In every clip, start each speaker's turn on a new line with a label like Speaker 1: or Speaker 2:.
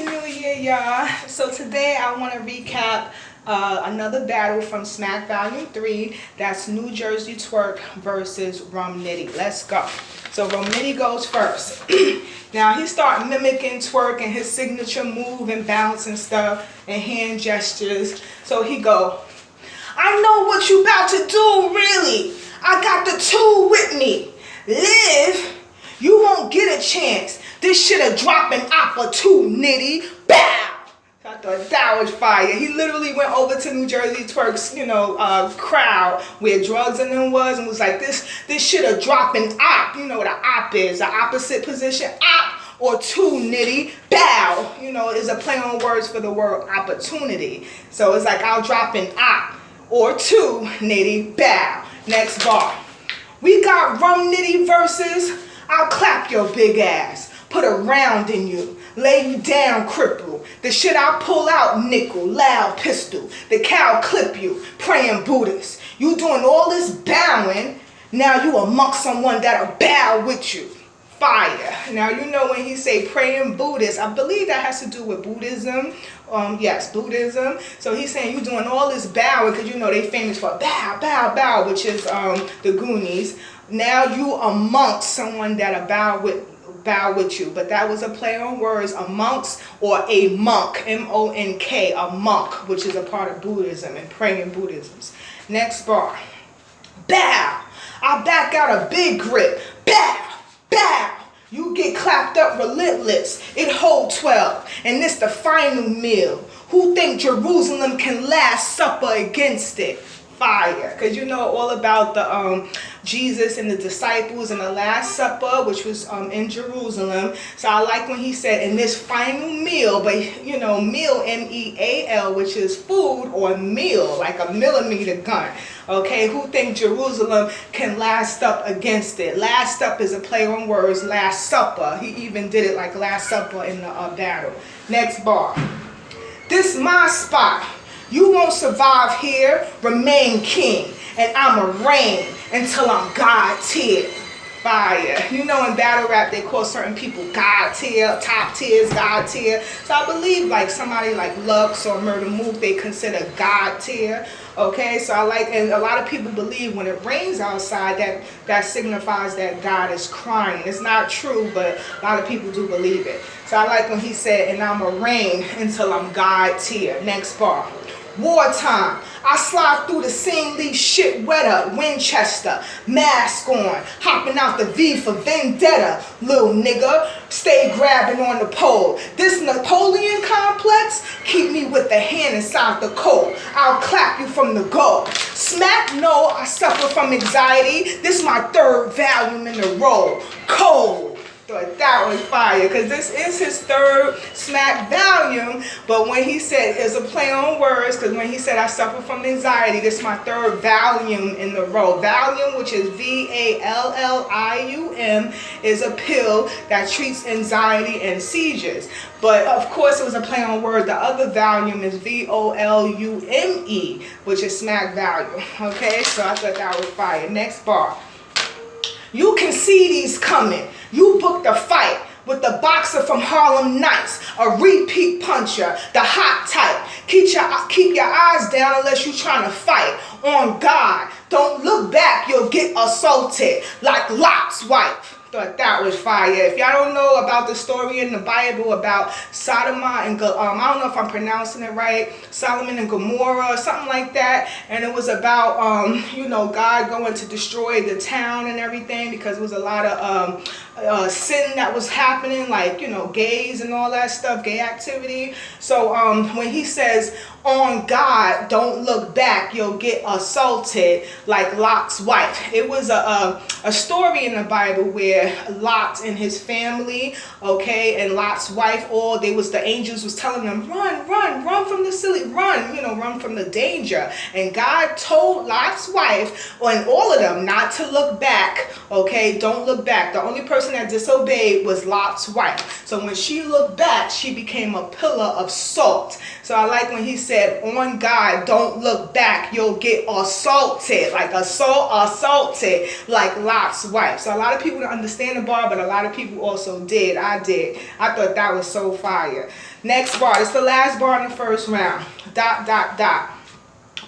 Speaker 1: Happy New Year, y'all. So today I want to recap another battle from Smack Volume 3. That's New Jersey Twerk versus RUM NITTY. Let's go. So RUM NITTY goes first. Now he started mimicking Twerk and his signature move and bounce and stuff and hand gestures. So he go, I know what you about to do, really. I got the tool with me. Live, you won't get a chance. This shit'll drop an opportunity. Bow! I thought that was fire. He literally went over to New Jersey Twerk's, crowd where drugs and them was and was like, this shit'll drop an op. You know what an op is, the opposite position. Op or two, Nitty. Bow, is a play on words for the word opportunity. So it's like, I'll drop an op or two, Nitty. Bow. Next bar. We got RUM NITTY versus I'll clap your big ass. Put a round in you, lay you down, cripple. The shit I pull out, nickel, loud pistol. The cow clip you, praying Buddhist. You doing all this bowing, now you amongst someone that'll bow with you. Fire. Now you know when he say praying Buddhist, I believe that has to do with Buddhism. Yes, Buddhism. So he's saying you doing all this bowing because they famous for bow, bow, bow, which is the Goonies. Now you amongst someone that'll bow with you, but that was a play on words, amongst or a monk, M-O-N-K, a monk, which is a part of Buddhism and praying Buddhisms. Next bar. Bow. I back out a big grip. Bow. Bow. You get clapped up relentless. It hold 12, and this the final meal. Who think Jerusalem can last supper against it? Fire. Because all about the Jesus and the disciples and the Last Supper, which was in Jerusalem. So I like when he said in this final meal, but meal, M-E-A-L, which is food or meal, like a millimeter gun. Okay, who think Jerusalem can last up against it? Last up is a play on words, Last Supper. He even did it like Last Supper in the battle. Next bar. This my spot. You won't survive here, remain king, and I'ma reign until I'm God tier. Fire. In battle rap, they call certain people God tier, top tiers, God tier. So I believe like somebody like Lux or Murder Move, they consider God tier. Okay, so I like, and a lot of people believe when it rains outside that signifies that God is crying. It's not true, but a lot of people do believe it. So I like when he said, and I'ma reign until I'm God tier. Next bar. Wartime. I slide through the scene, leave shit wetter. Winchester, mask on, hopping out the V for vendetta. Little nigga, stay grabbing on the pole. This Napoleon complex, keep me with the hand inside the cold. I'll clap you from the goal. Smack, no, I suffer from anxiety. This my third volume in a row. Cold. Thought that was fire, because this is his third Smack volume, but when he said, it's a play on words, because when he said I suffer from anxiety, this is my third volume in the row. Valium, which is V-A-L-L-I-U-M, is a pill that treats anxiety and seizures. But of course it was a play on word. The other volume is V-O-L-U-M-E, which is Smack volume. Okay, so I thought that was fire. Next bar. You can see these coming. You booked a fight with the boxer from Harlem Nights, a repeat puncher, the hot type. Keep your eyes down unless you're trying to fight. On God, don't look back, you'll get assaulted like Lot's wife. Thought that was fire. If y'all don't know about the story in the Bible about Sodom and I don't know if I'm pronouncing it right, Solomon and Gomorrah or something like that, and it was about God going to destroy the town and everything because there was a lot of sin that was happening, like gays and all that stuff, gay activity. So when he says on God, don't look back, you'll get assaulted like Lot's wife. It was a story in the Bible where Lot and his family, okay, and Lot's wife, the angels was telling them, run from the silly, run from the danger. And God told Lot's wife and all of them not to look back, okay, don't look back. The only person that disobeyed was Lot's wife. So when she looked back, she became a pillar of salt. So I like when he said, on God, don't look back, you'll get assaulted, like assaulted like Lot's wife. So a lot of people don't understand understand the bar, but a lot of people also did. I did. I thought that was so fire. Next bar. It's the last bar in the first round. Dot, dot, dot.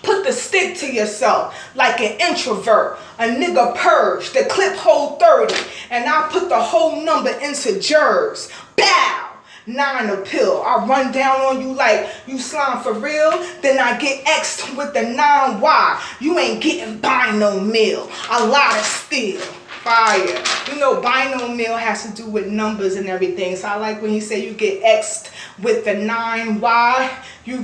Speaker 1: Put the stick to yourself like an introvert. A nigga purge. The clip hold 30. And I put the whole number into jers. Bow. 9 a pill. I run down on you like you slime for real. Then I get X'd with the 9Y. You ain't getting binomial. A lot of steel. Fire. You know binomial has to do with numbers and everything. So I like when he say you get X'd with the 9Y. You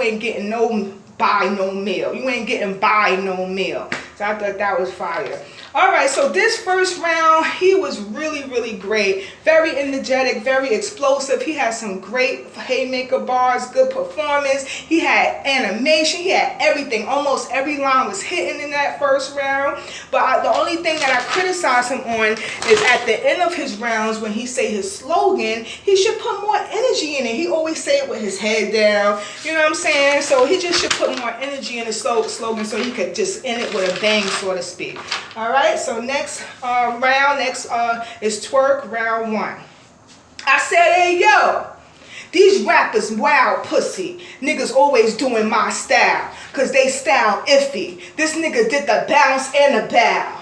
Speaker 1: ain't getting no binomial. You ain't getting binomial. So I thought that was fire. Alright, so this first round, he was really, really great. Very energetic, very explosive. He had some great haymaker bars, good performance. He had animation. He had everything. Almost every line was hitting in that first round. But the only thing that I criticize him on is at the end of his rounds, when he say his slogan, he should put more energy in it. He always say it with his head down. You know what I'm saying? So he just should put more energy in his slogan so he could just end it with a bang, so to speak. Alright. So next round, is twerk, round 1. I said, hey, yo, these rappers wild pussy. Niggas always doing my style, cause they style iffy. This nigga did the bounce and the bow,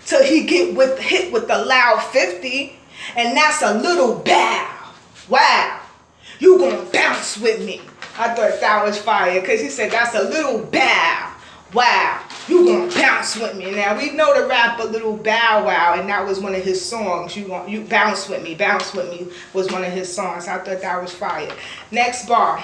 Speaker 1: till he get hit with the loud 50, and that's a little bow. Wow, you gonna bounce with me. I thought that was fire, cause he said that's a little bow. Wow, you gonna bounce with me. Now we know the rapper Little Bow Wow, and that was one of his songs. You bounce with me was one of his songs. I thought that was fire. Next bar.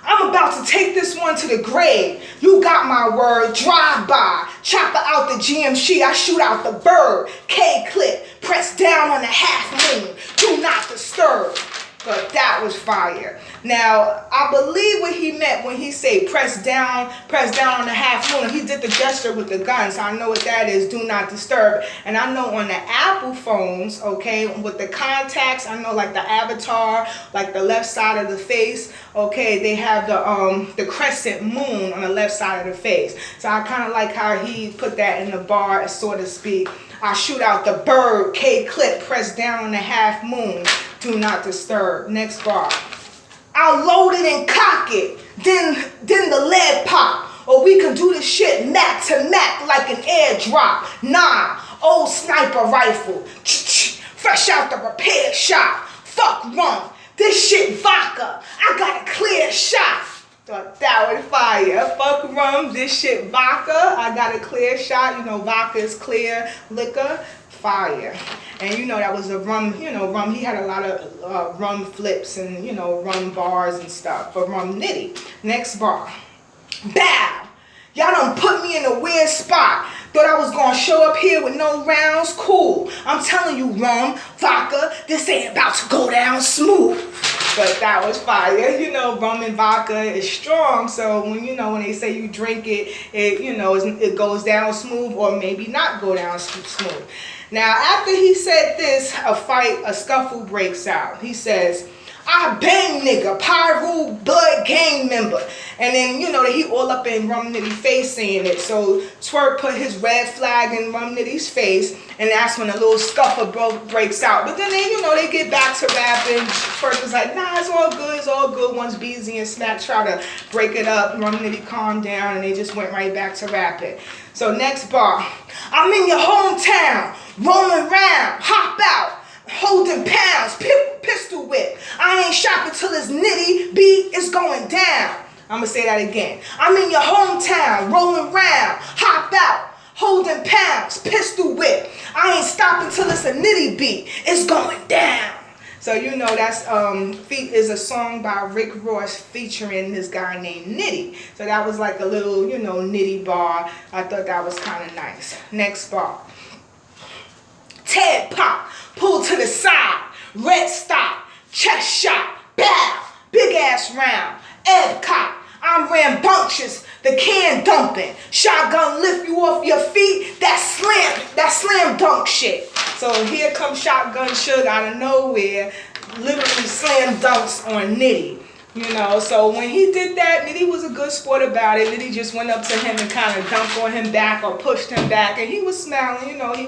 Speaker 1: I'm about to take this one to the grave. You got my word. Drive by, chopper out the GMC. I shoot out the bird. K-clip, press down on the half moon. Do not disturb. But that was fire. Now, I believe what he meant when he said press down on the half moon. He did the gesture with the gun, so I know what that is, do not disturb. And I know on the Apple phones, okay, with the contacts, I know like the avatar, like the left side of the face, okay, they have the crescent moon on the left side of the face. So I kind of like how he put that in the bar, so to speak. I shoot out the bird, K-clip, press down on the half moon. Do not disturb. Next bar. I'll load it and cock it. Then the lead pop. Or we can do this shit Mac to Mac like an airdrop. Nah, old sniper rifle. Fresh out the repair shop. Fuck rum. This shit vodka. I got a clear shot. Thought that was fire. Fuck rum. This shit vodka. I got a clear shot. You know, vodka is clear liquor. Fire. And you know that was a rum, you know, rum, he had a lot of rum flips and, you know, rum bars and stuff for RUM NITTY. Next bar. Bow. Y'all done put me in a weird spot. Thought I was gonna show up here with no rounds. Cool. I'm telling you, rum, vodka, this ain't about to go down smooth. But that was fire. You know, rum and vodka is strong, so when, you know, when they say you drink it, you know, it goes down smooth or maybe not go down smooth. Now, after he said this, a scuffle breaks out. He says, I bang nigga, Pyro blood gang member. And then, you know, he all up in RUM NITTY face saying it. So Twerk put his red flag in RUM NITTY's face, and that's when a little scuffle breaks out. But then they, you know, they get back to rapping. Twerk was like, nah, it's all good, it's all good. Once Beezy and Smack try to break it up, RUM NITTY calmed down, and they just went right back to rapping. So next bar. I'm in your hometown, rolling around, hop out, holding pounds, pistol whip. I ain't shopping till this nitty beat is going down. I'm gonna say that again. I'm in your hometown, rolling around, hop out, holding pounds, pistol whip. I ain't stopping till it's a nitty beat. It's going down. So you know that's is a song by Rick Ross featuring this guy named Nitty. So that was like a little, you know, Nitty bar. I thought that was kind of nice. Next bar. Ted pop, pull to the side, red stop, chest shot, bow, big ass round, Ed cop. I'm rambunctious, the can dumping, shotgun lift you off your feet, that slam dunk shit. So here comes Shotgun Suge out of nowhere, literally slam dunks on Nitty. You know, so when he did that, Nitty was a good sport about it. Nitty just went up to him and kind of dumped on him back or pushed him back, and he was smiling. You know, he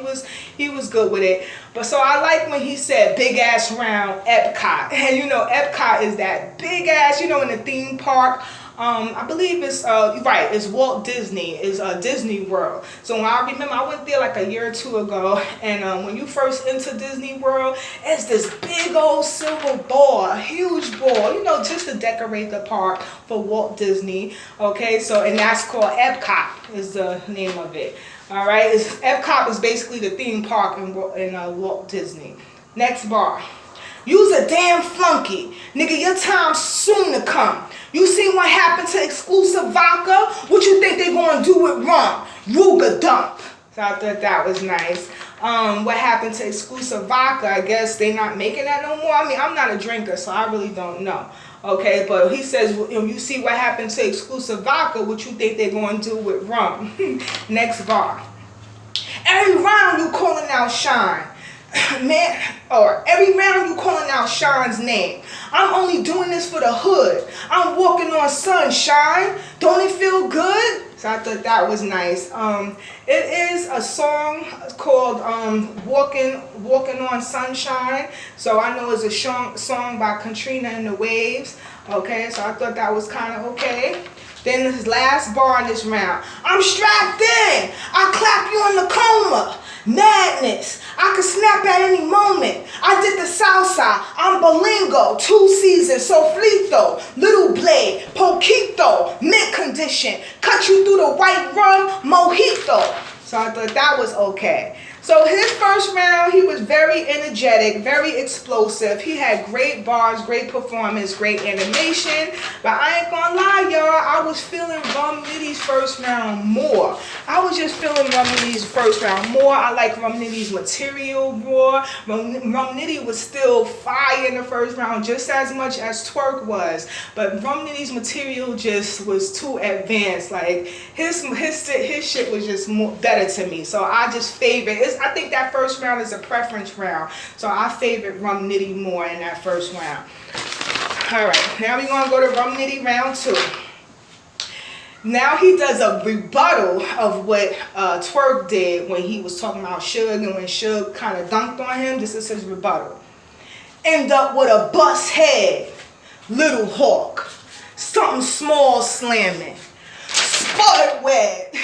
Speaker 1: was good with it. But so I like when he said big ass round Epcot, and you know, Epcot is that big ass, you know, in the theme park. I believe it's right. It's Walt Disney. It's Disney World. So when I remember, I went there like a year or two ago, and when you first enter Disney World, it's this big old silver ball, a huge ball, you know, just to decorate the park for Walt Disney. Okay, so and that's called Epcot is the name of it. All right, Epcot is basically the theme park in Walt Disney. Next bar. You's a damn flunky. Nigga, your time's soon to come. You seen what happened to exclusive vodka? What you think they gonna do with rum? Ruga dump. So I thought that was nice. What happened to exclusive vodka? I guess they not making that no more. I mean, I'm not a drinker, so I really don't know. Okay, but he says, you see what happened to exclusive vodka, what you think they're gonna do with rum? Next bar. Every round you calling out Shine. Man, or every round you calling out Shine's name. I'm only doing this for the hood. I'm walking on sunshine. Don't it feel good? So I thought that was nice. It is a song called Walking on Sunshine. So I know it's a song by Katrina and the Waves. Okay, so I thought that was kind of okay. Then his last bar in this round. I'm strapped in. I clap you in the coma. Madness. I could snap at any moment. I did the south side. I'm bilingo. 2 seasons. Soflito. Little blade. Poquito. Mint condition. Cut you through the white rum. Mojito. So I thought that was okay. So his first round, he was very energetic, very explosive. He had great bars, great performance, great animation. But I ain't gonna lie, y'all, I was feeling Rum Nitty's first round more. I was just feeling Rum Nitty's first round more. I like Rum Nitty's material more. Rum Nitty was still fire in the first round just as much as Twerk was. But Rum Nitty's material just was too advanced. Like his shit was just more better to me. So I just favored it. I think that first round is a preference round. So I favored Rum Nitty more in that first round. All right, now we're going to go to Rum Nitty round 2. Now he does a rebuttal of what Twerk did when he was talking about Suge, and when Suge kind of dunked on him. This is his rebuttal. End up with a bust head, little hawk, something small slamming. Spud Webb.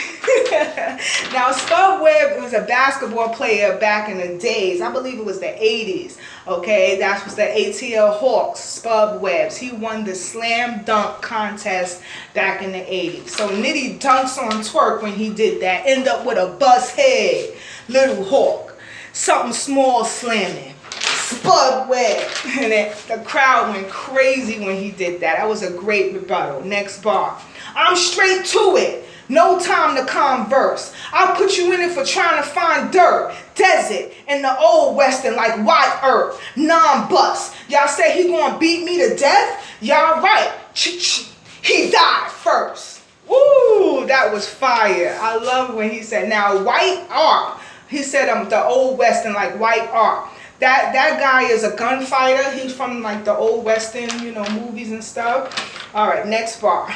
Speaker 1: Now Spud Webb was a basketball player back in the days. I believe it was the 80s. Okay, that was the ATL Hawks, Spud Webbs. He won the slam dunk contest back in the 80s. So Nitty dunks on Twerk when he did that. End up with a bust head, little hawk, something small slamming. Spud Webb. And the crowd went crazy when he did that. That was a great rebuttal. Next bar. I'm straight to it. No time to converse. I'll put you in it for trying to find dirt, desert, and the old western like white earth, non-bust. Y'all say he gonna beat me to death? Y'all right. He died first. Woo, that was fire. I love when he said, now white art. He said the old western like white art. That guy is a gunfighter. He's from like the old western, you know, movies and stuff. All right, next bar. ...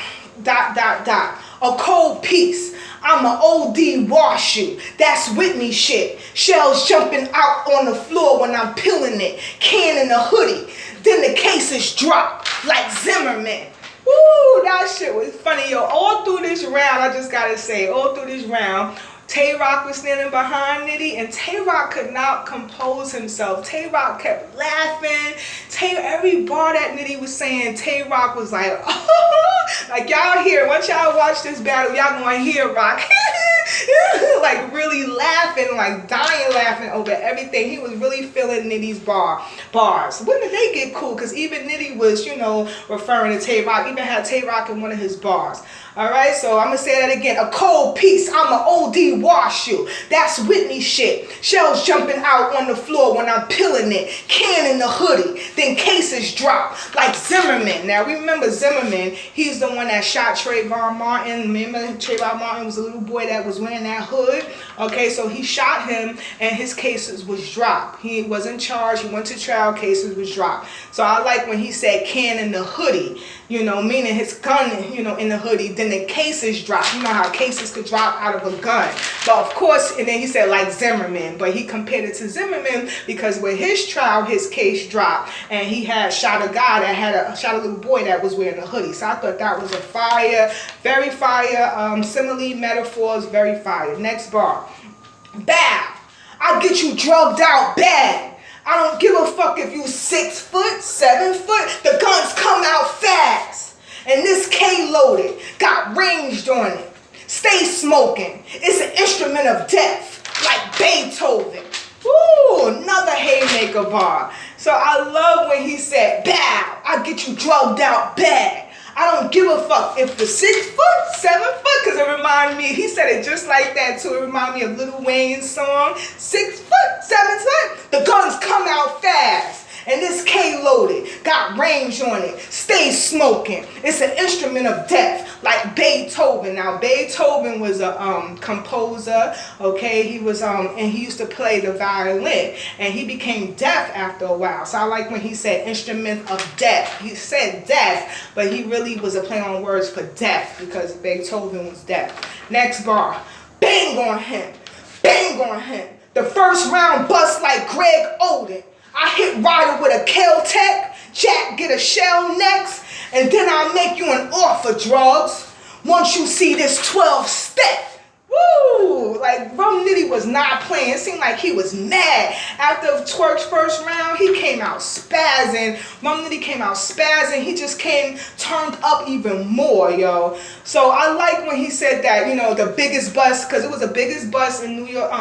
Speaker 1: A cold piece. I'm a OD wash you. That's Whitney shit. Shells jumping out on the floor when I'm peeling it. Can in a hoodie. Then the cases drop like Zimmerman. Woo, that shit was funny, yo. All through this round, I just gotta say, all through this round, Tay-Rock was standing behind Nitty, and Tay-Rock could not compose himself. Tay-Rock kept laughing. Every bar that Nitty was saying, Tay-Rock was like, oh, like y'all hear, once y'all watch this battle, y'all gonna hear Rock like really laughing, like dying laughing over everything. He was really feeling Nitty's bars. When did they get cool? Because even Nitty was, you know, referring to Tay-Rock, even had Tay-Rock in one of his bars. Alright, so I'm going to say that again. A cold piece, I'm an OD wash you. That's Whitney shit. Shells jumping out on the floor when I'm peeling it. Can in the hoodie. Then cases dropped like Zimmerman. Now remember Zimmerman, he's the one that shot Trayvon Martin. Remember Trayvon Martin was a little boy that was wearing that hood? Okay, so he shot him and his cases was dropped. He wasn't charged, he went to trial, cases was dropped. So I like when he said can in the hoodie, you know, meaning his gun, you know, in the hoodie, then the cases drop. You know how cases could drop out of a gun. But of course, and then he said like Zimmerman, but he compared it to Zimmerman because with his trial, his case dropped and he had shot a guy that had shot a little boy that was wearing a hoodie. So I thought that was a fire, very fire, simile, metaphors, very fire. Next bar. Bow. I'll get you drugged out bad. I don't give a fuck if you 6 foot, 7 foot. The guns come out fast. And this K loaded, got ranged on it. Stay smoking. It's an instrument of death, like Beethoven. Ooh, another haymaker bar. So I love when he said, bow, I'll get you drugged out bad. I don't give a fuck if the 6 foot, 7 foot, because it reminded me, he said it just like that too. It reminded me of Lil Wayne's song, 6 foot, 7 foot, the guns come out fast. And this K loaded, got range on it, stay smoking. It's an instrument of death, like Beethoven. Now Beethoven was a composer, okay? He was and he used to play the violin, and he became deaf after a while. So I like when he said instrument of death. He said death, but he really was a play on words for death because Beethoven was deaf. Next bar, bang on him, bang on him. The first round bust like Greg Oden. I hit Ryder with a Kel-Tec, Jack get a shell next, and then I'll make you an offer, drugs. Once you see this 12-step. Woo! Like, RUM NITTY was not playing. It seemed like he was mad. After Twerk's first round, he came out spazzing. RUM NITTY came out spazzing. He just came turned up even more, yo. So I like when he said that, you know, the biggest bust, because it was the biggest bust in New York,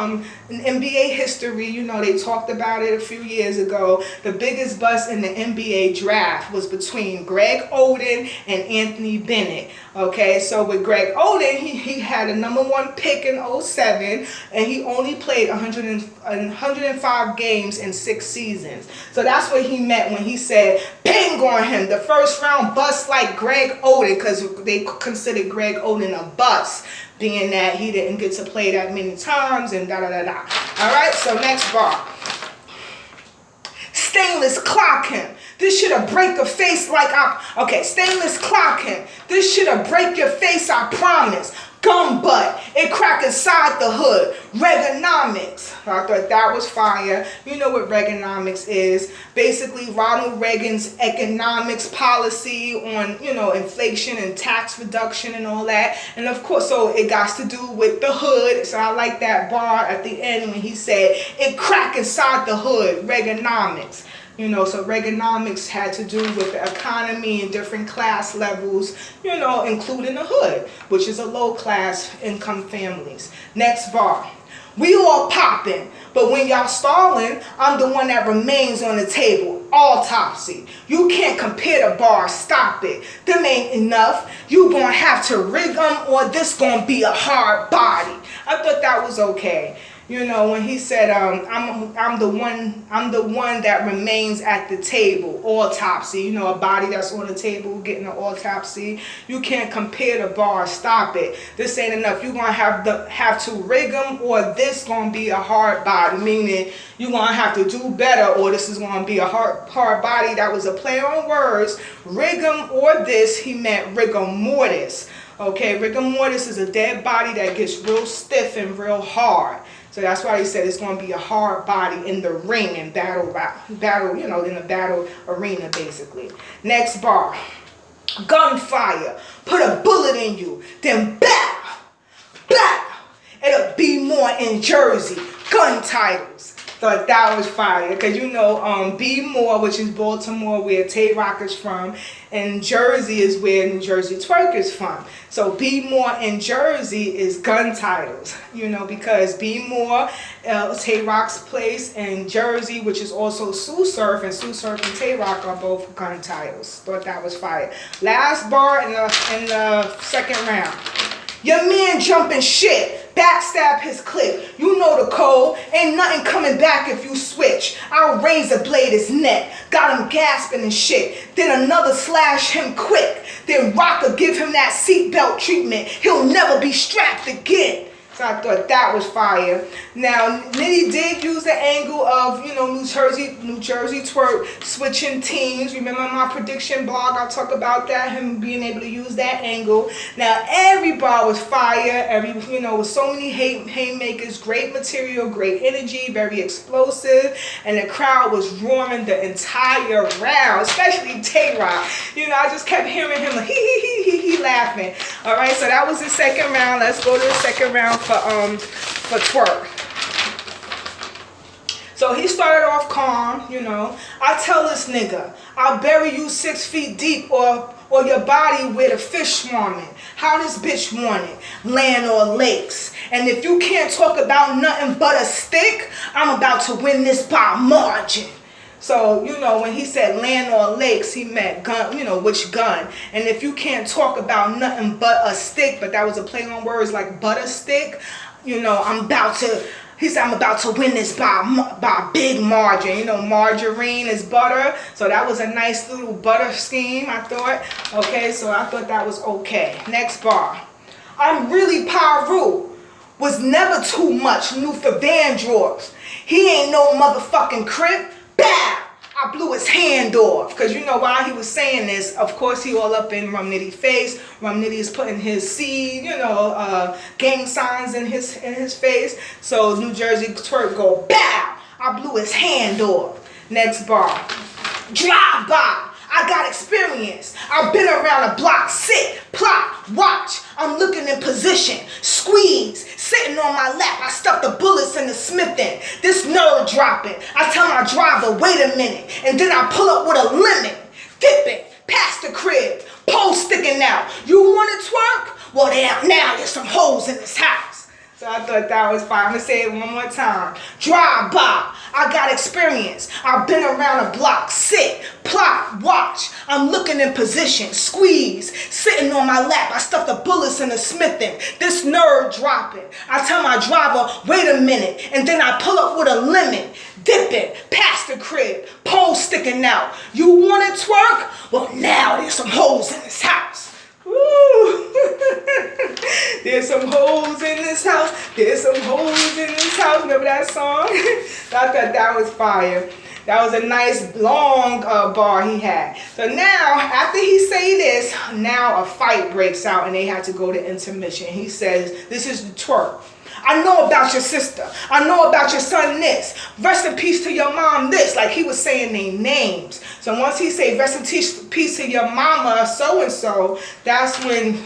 Speaker 1: in NBA history. You know, they talked about it a few years ago. The biggest bust in the NBA draft was between Greg Oden and Anthony Bennett. Okay, so with Greg Oden, he had a #1 pick in 07, and he only played 105 games in 6 seasons. So that's what he meant when he said, bang on him, the first round bust like Greg Oden, because they considered Greg Oden a bust, being that he didn't get to play that many times and da-da-da-da. All right, so next bar. Stainless clock him. This shit'll break a face like stainless clock him. This shit'll break your face, I promise. Gum butt, it crack inside the hood. Reaganomics. I thought that was fire. You know what Reaganomics is. Basically, Ronald Reagan's economics policy on, you know, inflation and tax reduction and all that. And of course, so it got to do with the hood. So I like that bar at the end when he said, it crack inside the hood. Reaganomics. You know, so Reaganomics had to do with the economy and different class levels, you know, including the hood, which is a low-class income families. Next bar. We all popping, but when y'all stalling, I'm the one that remains on the table. Autopsy. You can't compare the bar. Stop it. Them ain't enough. You gonna have to rig them, or this gonna be a hard body. I thought that was okay. You know, when he said, I'm the one that remains at the table. Autopsy. You know, a body that's on the table getting an autopsy. You can't compare the bar. Stop it. This ain't enough. You're gonna have to rig them, or this gonna be a hard body. Meaning you're gonna have to do better, or this is gonna be a hard body. That was a play on words. Rig them or this. He meant rigor mortis. Okay, rigor mortis is a dead body that gets real stiff and real hard. So that's why he said it's going to be a hard body in the ring and battle, you know, in the battle arena, basically. Next bar. Gunfire. Put a bullet in you. Then bow. Bow. It'll be more in Jersey. Gun titles. Thought that was fire. Because, you know, Be More, which is Baltimore, where Tay Rock is from. And Jersey is where New Jersey Twerk is from. So Be More in Jersey is gun titles. You know, because Be More, Tay Rock's place, and Jersey, which is also Sue Surf, and Sue Surf and Tay Rock are both gun titles. Thought that was fire. Last bar in the second round. Your man jumping shit, backstab his clip. You know the code, ain't nothing coming back if you switch. I'll razor blade his neck, got him gasping and shit. Then another slash him quick. Then Rocker give him that seatbelt treatment. He'll never be strapped again. So I thought that was fire. Now, Nitty did use the angle of, you know, New Jersey Twerk switching teams. Remember my prediction blog, I talk about that, him being able to use that angle. Now, every bar was fire. You know, with so many haymakers, great material, great energy, very explosive. And the crowd was roaring the entire round, especially Tay-Rock. You know, I just kept hearing him like, he laughing. All right, so that was the second round. Let's go to the second round for Twerk. So he started off calm, you know. I tell this nigga, I'll bury you 6 feet deep or your body where the fish swarming. How this bitch want it? Land or lakes. And if you can't talk about nothing but a stick, I'm about to win this by margin. So, you know, when he said land or lakes, he meant gun, you know, which gun. And if you can't talk about nothing but a stick, but that was a play on words like butter stick, you know, he said, I'm about to win this by big margin. You know, margarine is butter. So that was a nice little butter scheme, I thought. Okay, so I thought that was okay. Next bar. I'm really Pyru. Was never too much new for Van drawers. He ain't no motherfucking crip. Bow! I blew his hand off. Because you know why he was saying this. Of course, he all up in Rum Nitty face. Rum Nitty is putting his seed, you know, gang signs in his face. So New Jersey Twerk go, bow! I blew his hand off. Next bar. Drive by. I got experience. I've been around the block. Sit, plot, watch. I'm looking in position. Squeeze. Sitting on my lap. I stuff the bullets in the smithing. This nerve dropping. I tell my driver, wait a minute. And then I pull up with a lemon. Dipping. Past the crib. Pole sticking out. You want to twerk? Well, now there's some hoes in this house. So I thought that was fine. I'm going to say it one more time. Drive by. I got experience. I've been around the block. Sit, plot, watch. I'm looking in position. Squeeze. Sitting on my lap. I stuff the bullets in the smithing. This nerve dropping. I tell my driver, wait a minute. And then I pull up with a lemon. Dipping. Past the crib. Pole sticking out. You want to twerk? Well, now there's some hoes in this house. Woo! There's some hoes in this house. There's some hoes in this house. Remember that song? I thought that was fire. That was a nice long bar he had. So now, after he say this, now a fight breaks out and they had to go to intermission. He says, this is the twerk. I know about your sister. I know about your son this. Rest in peace to your mom this. Like he was saying their names. So once he say rest in peace to your mama so-and-so, that's when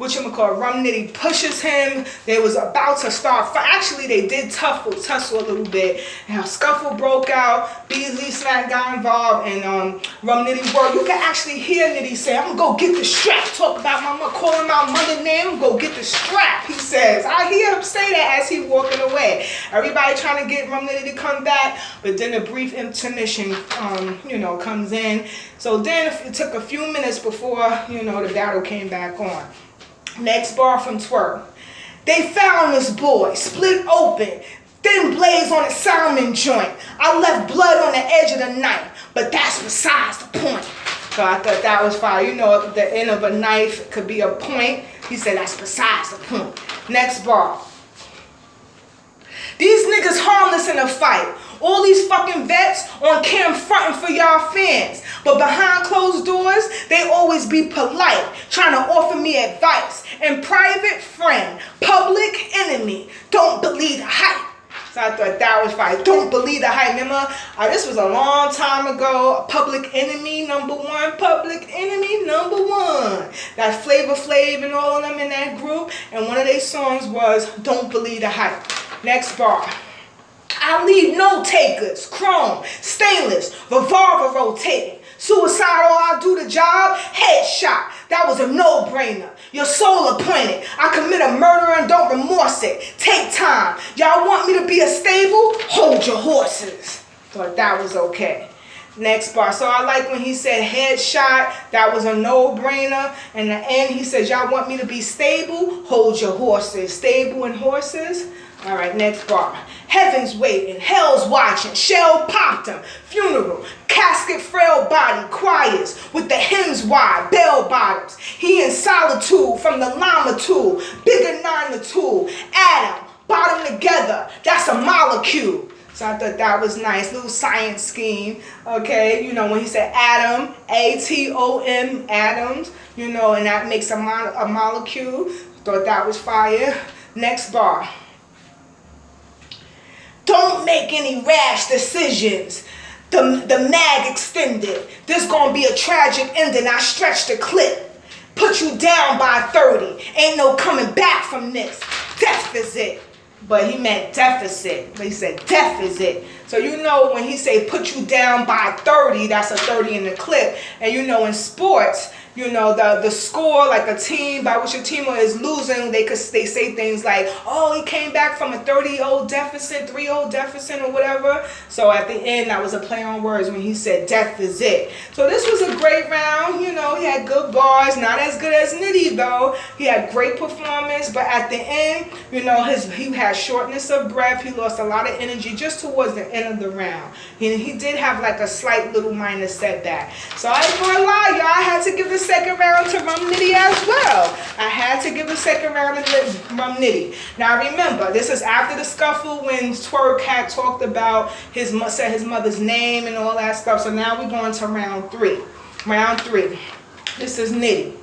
Speaker 1: Rum Nitty pushes him. They was about to start. Actually, they did tussle a little bit. And a scuffle broke out. Beasley Smack got involved, and Rum Nitty worked. You can actually hear Nitty say, "I'm gonna go get the strap." Talk about my mother, calling my mother name. Go get the strap. He says. I hear him say that as he walking away. Everybody trying to get Rum Nitty to come back, but then a brief intermission, you know, comes in. So then it took a few minutes before, you know, the battle came back on. Next bar from Twerk. They found this boy, split open, thin blades on a salmon joint. I left blood on the edge of the knife, but that's besides the point. So I thought that was fire. You know, the end of a knife could be a point. He said that's besides the point. Next bar. These niggas harmless in a fight. All these fucking vets on cam fronting for y'all fans. But behind closed doors, they always be polite, trying to offer me advice. And private friend, public enemy, don't believe the hype. So I thought that was fire. Don't believe the hype. Remember, this was a long time ago. Public enemy #1, public enemy #1. That Flavor Flav and all of them in that group. And one of their songs was Don't Believe the Hype. Next bar. I leave no takers, chrome, stainless, revolver rotating. Suicidal, I do the job, headshot. That was a no-brainer. Your soul appointed. I commit a murder and don't remorse it. Take time. Y'all want me to be a stable? Hold your horses. Thought that was okay. Next bar. So I like when he said headshot. That was a no-brainer. And the end, he says, y'all want me to be stable? Hold your horses. Stable and horses. All right, next bar. Heaven's waiting, hell's watching, shell popped him, funeral, casket frail body, choirs, with the hymns wide, bell bottoms. He in solitude from the llama tool, bigger 9 to 2, atom, bottom together, that's a molecule. So I thought that was nice, little science scheme, okay? You know, when he said atom, A-T-O-M, atoms, you know, and that makes a molecule. Thought that was fire. Next bar. Don't make any rash decisions. The mag extended. This gonna be a tragic ending. I stretched the clip. Put you down by 30. Ain't no coming back from this. Deficit. But he meant deficit. But he said deficit. So you know when he say put you down by 30, that's a 30 in the clip. And you know in sports, you know, the score, like a team, by which your team is losing, they say things like, oh, he came back from a 30-0 deficit, 3-0 deficit or whatever. So at the end, that was a play on words when he said deficit. So this was a great round. You know, he had good bars, not as good as Nitty though. He had great performance, but at the end, you know, he had shortness of breath. He lost a lot of energy just towards the end of the round. He did have like a slight little minor setback. So I ain't gonna lie, y'all, I had to give the second round to RUM NITTY as well. I had to give the second round to RUM NITTY. Now remember, this is after the scuffle when Twerk had talked about said his mother's name and all that stuff. So now we're going to round 3. Round 3. This is Nitty.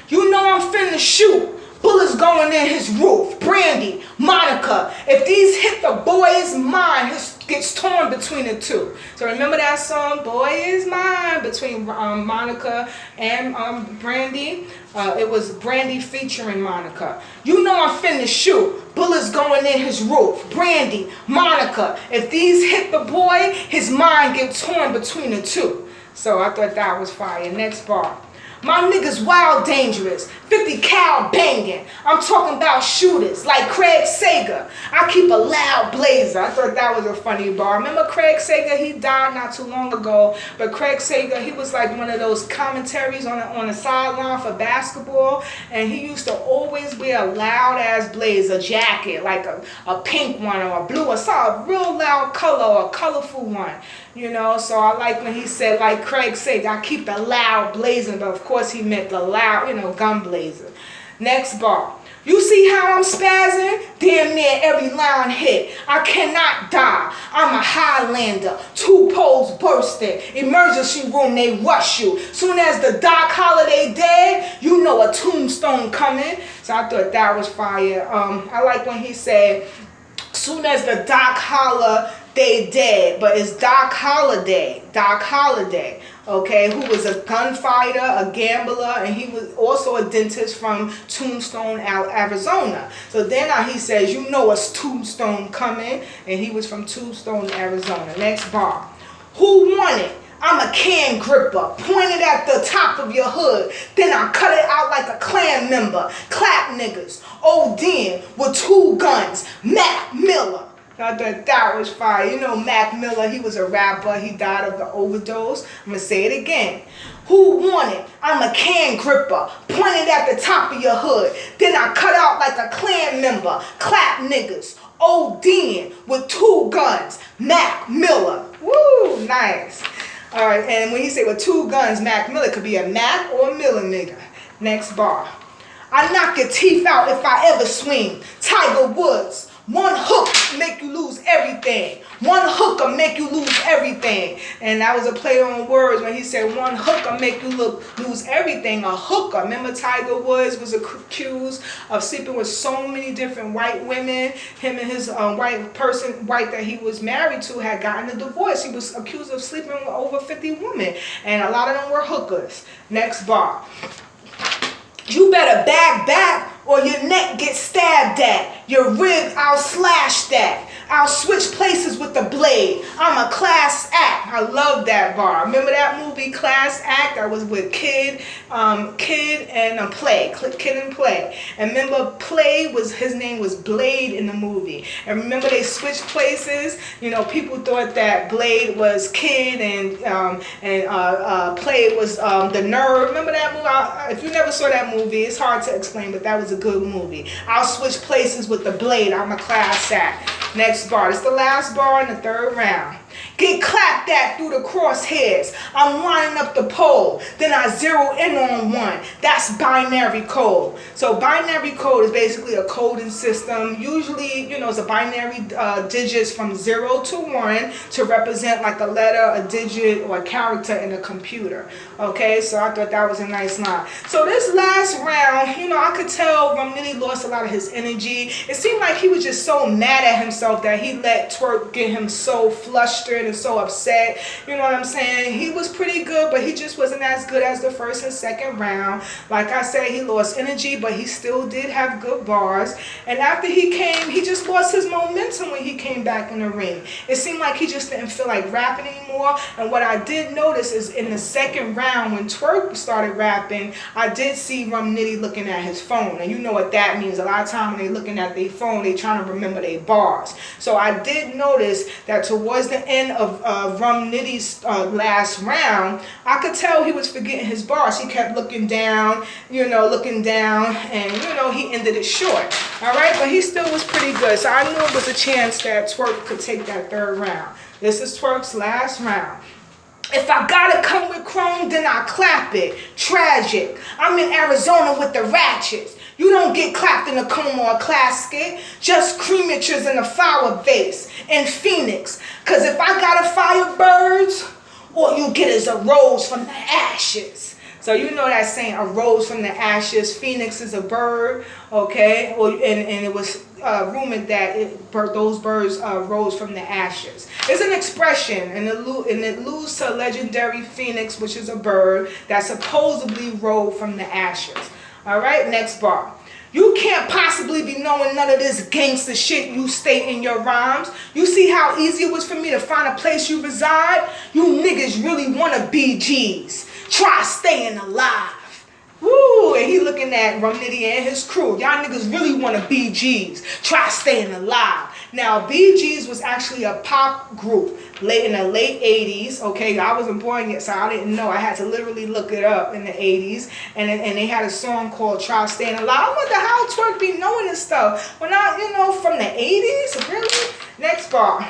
Speaker 1: You know I'm finna shoot. Bullets going in his roof. Brandy, Monica. If these hit the boy is mine, his gets torn between the two. So remember that song, Boy Is Mine, between Monica and Brandy? It was Brandy featuring Monica. You know I'm finna shoot. Bullets going in his roof. Brandy, Monica. If these hit the boy, his mind gets torn between the two. So I thought that was fire. Next bar. My niggas wild dangerous, 50 cal banging. I'm talking about shooters like Craig Sager. I keep a loud blazer. I thought that was a funny bar. Remember Craig Sager? He died not too long ago. But Craig Sager, he was like one of those commentaries on the sideline for basketball. And he used to always wear a loud ass blazer jacket, like a pink one or a blue or a real loud color or a colorful one. You know, so I like when he said, like Craig said, I keep the loud blazing, but of course he meant the loud, you know, gun blazing. Next bar. You see how I'm spazzing? Damn near every line hit. I cannot die. I'm a Highlander. 2 poles bursting. Emergency room, they rush you. Soon as the Doc Holiday dead, you know a tombstone coming. So I thought that was fire. I like when he said, soon as the Doc holler, they dead, but it's Doc Holliday, okay, who was a gunfighter, a gambler, and he was also a dentist from Tombstone, Arizona. So then he says, you know a tombstone coming, and he was from Tombstone, Arizona. Next bar. Who won it? I'm a can gripper, pointed at the top of your hood. Then I cut it out like a Klan member. Clap niggas. OD'ing with 2 guns. Mac Miller. I thought that was fire. You know Mac Miller, he was a rapper. He died of the overdose. I'm going to say it again. Who won it? I'm a can gripper, pointed at the top of your hood. Then I cut out like a Klan member. Clap niggas. OD'ing with 2 guns. Mac Miller. Woo, nice. All right, and when he say with 2 guns, Mac Miller could be a Mac or a Miller nigga. Next bar. I knock your teeth out if I ever swing. Tiger Woods. 1 hook make you lose everything. 1 hook will make you lose everything. And that was a play on words when he said 1 hook will make you lose everything. A hooker. Remember Tiger Woods was accused of sleeping with so many different white women. Him and his white that he was married to had gotten a divorce. He was accused of sleeping with over 50 women. And a lot of them were hookers. Next bar. You better back or your neck gets stabbed at. Your rib, I'll slash that. I'll switch places with the blade. I'm a class act. I love that bar. Remember that movie Class Act? That was with Kid and Play. Kid and Play. And remember Play his name was Blade in the movie. And remember they switched places. You know, people thought that Blade was Kid and Play was the nerd. Remember that movie? If you never saw that movie, it's hard to explain, but that was a good movie. I'll switch places with the blade. I'm a class act. Next bar. It's the last bar in the third round. Get clapped at through the crosshairs. I'm lining up the pole. Then I zero in on one. That's binary code. So binary code is basically a coding system. Usually, you know, it's a binary digits from 0 to 1 to represent like a letter, a digit, or a character in a computer. Okay, so I thought that was a nice line. So this last round, you know, I could tell Rum Nitty lost a lot of his energy. It seemed like he was just so mad at himself that he let Twerk get him so flustered and so upset. You know what I'm saying? He was pretty good, but he just wasn't as good as the first and second round. Like I said, he lost energy, but he still did have good bars. And after he came, he just lost his momentum when he came back in the ring. It seemed like he just didn't feel like rapping anymore. And what I did notice is in the second round, when Twerk started rapping, I did see Rum Nitty looking at his phone. And you know what that means. A lot of times when they're looking at their phone, they're trying to remember their bars. So I did notice that towards the end of Rum Nitty's last round, I could tell he was forgetting his bars. He kept looking down, you know, looking down, and you know, he ended it short. All right, but he still was pretty good. So I knew it was a chance that Twerk could take that third round. This is Twerk's last round. If I gotta come with chrome, then I clap it. Tragic. I'm in Arizona with the ratchets. You don't get clapped in a coma or a casket, just crematures in a flower vase in Phoenix. Cause if I gotta fire birds, all you get is a rose from the ashes. So you know that saying, a rose from the ashes. Phoenix is a bird, okay? And it was rumored that those birds rose from the ashes. It's an expression, and it alludes to a legendary phoenix, which is a bird that supposedly rose from the ashes. All right, next bar. You can't possibly be knowing none of this gangster shit you state in your rhymes. You see how easy it was for me to find a place you reside? You niggas really wanna be G's. Try staying alive. Woo, and he looking at Rum Nitty and his crew. Y'all niggas really want to be G's. Try staying alive. Now, BG's was actually a pop group in the late 80s. Okay, I wasn't born yet, so I didn't know. I had to literally look it up in the 80s. And they had a song called Try Staying Alive. I wonder how Twerk be knowing this stuff. When I, you know, from the 80s? Really? Next bar.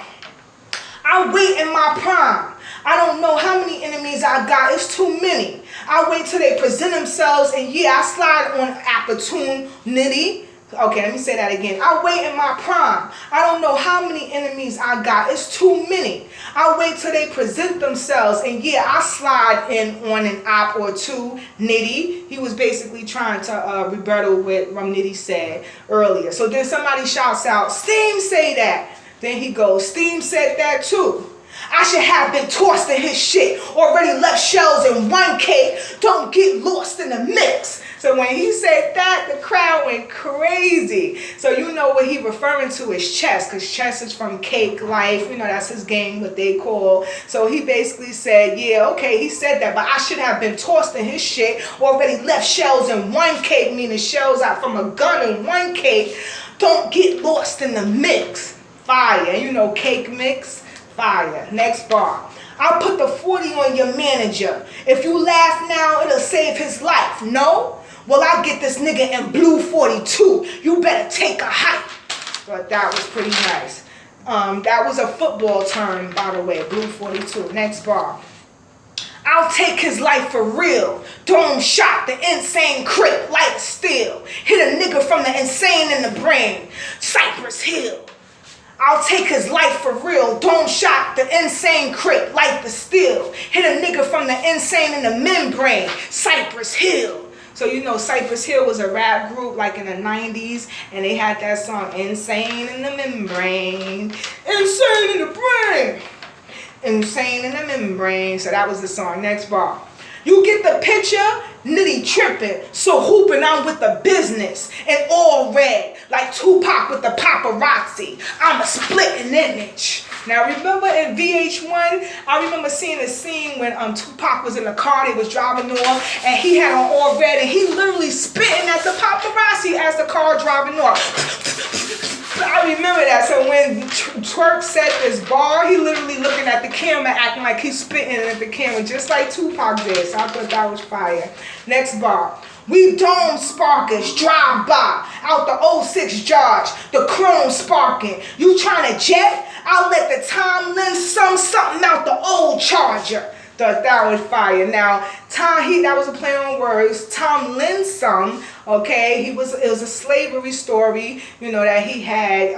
Speaker 1: I wait in my prime. I don't know how many enemies I got. It's too many. I wait till they present themselves, and yeah, I slide on opportunity. Okay, let me say that again. I wait in my prime. I don't know how many enemies I got. It's too many. I wait till they present themselves, and yeah, I slide in on an op or two. Nitty. He was basically trying to rebuttal what Rum Nitty said earlier. So then somebody shouts out, Steam say that. Then he goes, Steam said that too. I should have been tossed in his shit. Already left shells in one cake. Don't get lost in the mix. So when he said that, the crowd went crazy. So you know what he referring to is chess, because chess is from Cake Life. You know, that's his game, what they call. So he basically said, yeah, okay, he said that, but I should have been tossed in his shit. Already left shells in one cake, meaning shells out from a gun in one cake. Don't get lost in the mix. Fire. You know, cake mix. Fire. Next bar. I'll put the 40 on your manager. If you laugh now, it'll save his life. No? Well, I get this nigga in blue 42. You better take a hike. But that was pretty nice. That was a football term, by the way. Blue 42. Next bar. I'll take his life for real. Dome shot, the insane crip, light steel. Hit a nigga from the insane in the brain. Cypress Hill. I'll take his life for real. Dome shot, the insane crip, light the steel. Hit a nigga from the insane in the membrane. Cypress Hill. So you know Cypress Hill was a rap group like in the 90s, and they had that song, Insane in the Membrane. Insane in the brain. Insane in the membrane. So that was the song. Next bar. You get the picture? Nitty tripping, so hooping I'm with the business, and all red, like Tupac with the paparazzi. I'm a splitting image. Now remember in VH1, I remember seeing a scene when Tupac was in the car, they was driving off, and he had on all red, and he literally spitting at the paparazzi as the car driving off. I remember that. So when Twerk said this bar, he literally looking at the camera, acting like he's spitting at the camera, just like Tupac did. So I thought that was fire. Next bar. We dome sparkers, drive by, out the 06 Charge, the chrome sparking. You trying to jet? I'll let the time lend something out the old Charger. Thought that was fire. Now, that was a play on words. Tom lends some, okay? It was a slavery story, you know, that he had,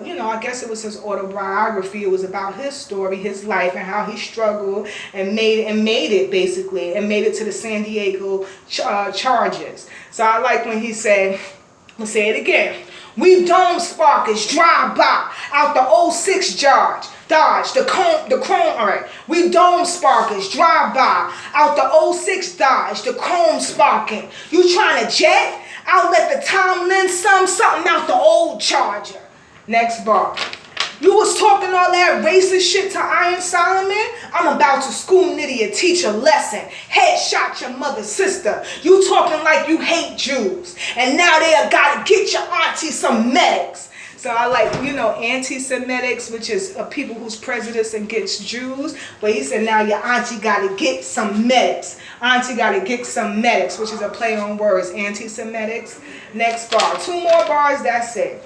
Speaker 1: you know, I guess it was his autobiography. It was about his story, his life, and how he struggled and made it basically, and made it to the San Diego Chargers. So I like when he said, let's say it again. We dome sparkers, drive by, out the 06 Charge. Dodge, the chrome, all right. We dome sparkers, drive by, out the 06 Dodge, the chrome sparking. You trying to jet? I'll let the time lend something out the old Charger. Next bar. You was talking all that racist shit to Iron Solomon? I'm about to school Nitty and teach a lesson. Headshot your mother's sister. You talking like you hate Jews. And now they gotta get your auntie some medics. So I like, you know, anti-Semitics, which is people who's prejudiced against Jews. But he said now your auntie got to get some medics. Auntie got to get some medics, which is a play on words, anti-Semitics. Next bar. 2 more bars, that's it.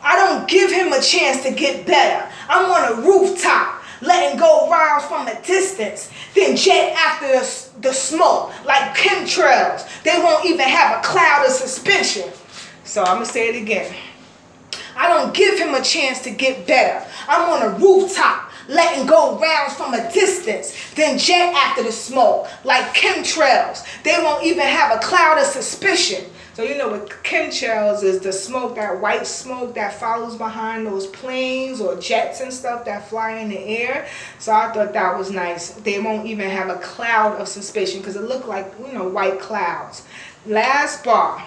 Speaker 1: I don't give him a chance to get better. I'm on a rooftop, letting go rhymes from a distance. Then jet after the smoke, like chemtrails. They won't even have a cloud of suspension. So I'm going to say it again. I don't give him a chance to get better. I'm on a rooftop, letting go rounds from a distance, then jet after the smoke, like chemtrails. They won't even have a cloud of suspicion. So you know what chemtrails is, the smoke, that white smoke that follows behind those planes or jets and stuff that fly in the air. So I thought that was nice. They won't even have a cloud of suspicion because it looked like, you know, white clouds. Last bar.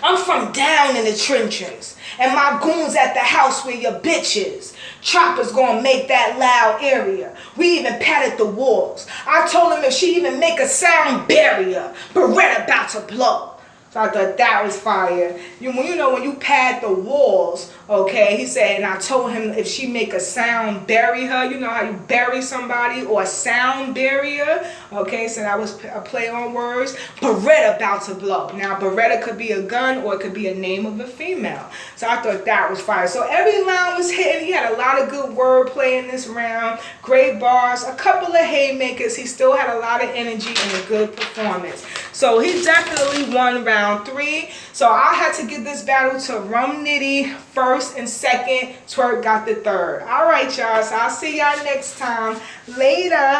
Speaker 1: I'm from down in the trenches, and my goons at the house where your bitch is. Choppers gonna make that loud area. We even patted the walls. I told him if she even make a sound, barrier. Beretta about to blow. So I thought that was fire. You know, when you pad the walls, okay, he said, and I told him if she make a sound, bury her. You know how you bury somebody, or a sound barrier. Okay, so that was a play on words. Beretta about to blow. Now, Beretta could be a gun or it could be a name of a female. So I thought that was fire. So every line was hitting. He had a lot of good wordplay in this round. Great bars, a couple of haymakers. He still had a lot of energy and a good performance. So he definitely won round 3. So I had to give this battle to RUM NITTY first and second. Twerk got the third. All right, y'all. So I'll see y'all next time. Later.